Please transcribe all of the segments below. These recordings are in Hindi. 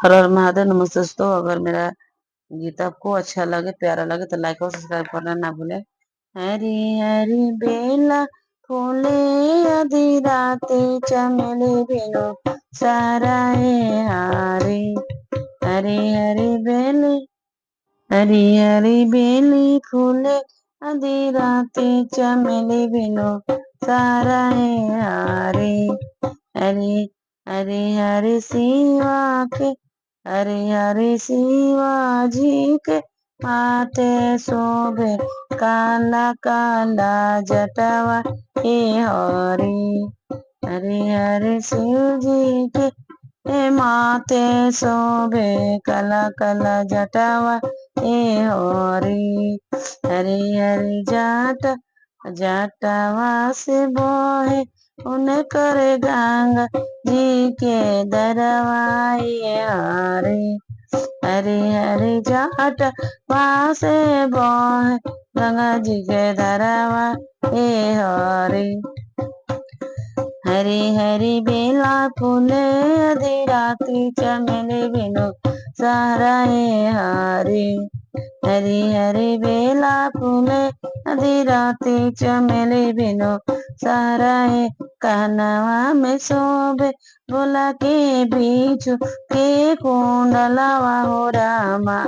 हर हर महादेव। नमस्ते दोस्तों, अगर मेरा गीत आपको अच्छा लगे, प्यारा लगे तो लाइक और सब्सक्राइब करना ना भूले। हरी हरी बेला फूले आधी राते चमेली बिनु साराए हारी। हरी हरी बेली हरी हरी बेली फूले आधी राते चमेली बिनु साराए हारी। हरी हरी हरी शिवा के हरी हरी शिवाजी के माथे शोभे काला काला जटावा हे हरी। हरी हरी शिव जी के माथे शोभे काला काला जटावा हे हरी। हरी हरी जटावा से बोहे उन्हें करे गंगा जी के दरवाए हरी। हरी हरी जाट से बोहे गंगा जी के दरवा ए हरी। हरी हरी बेला फूले आधी राती चमेली बिनु साराए हरी। हरी हरी बेला फूले आधी राती चमेली बिनु साराए। कानवा में शोभे भोला के बीचू के कुंडलवा हो रामा।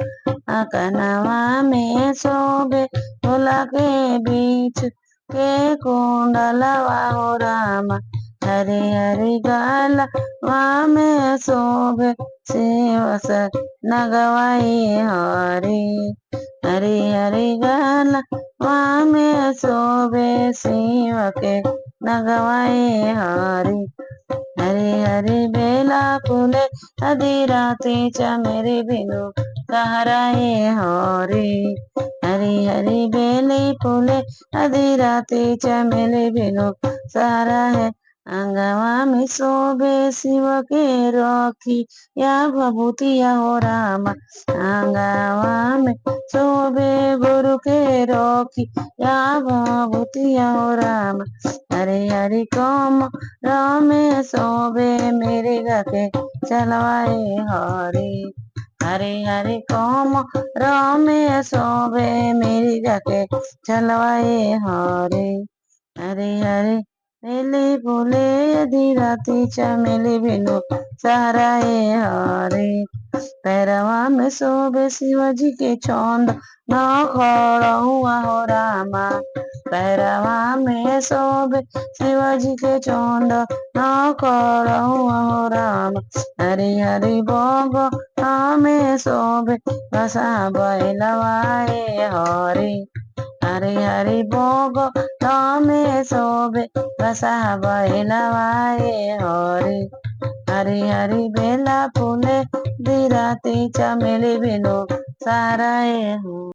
कानवा में शोभे भोला के बीच के कुंडलवा हो रामा। हरे हरे गलवा में शोभे शिव नगवाई हरी। हरी हरी गलवा में शोभे शिव के नगवाई हरी। हरी हरी बेला फूले आधी राती चमेली बिनु सहराए हरी। हरी हरी बेली फूले आधी राती चमेली बिनु सहरा है। अंगवा में शोभे शिव के रखी या भभूतिया हो रामा। अंगवा में शोभे गुरु के रखी या भभूतिया हो रामा। हरी हरी कम रामे शोभे मेरे गके चलवाए हरी। हरी हरी कम रामे शोभे मेरी गके चलवाए हरी। हरी हरी बेली फूले आधी राती चमेली बिनु सहराए हरी। पैरवा में शोभे शिवजी के चौंद न खड़ुआ हो रामा। पैरवा में शोभे शिवजी के चौंद न खड़ुआ हो रामा। हरी हरी बोग में शोभे बसा बैलवाए हरी। हरी हरी बोग में शोभे बसा बैलवाए हरी। हरी हरी बेला फूले दी राती चमेली बिनु साराए हूँ।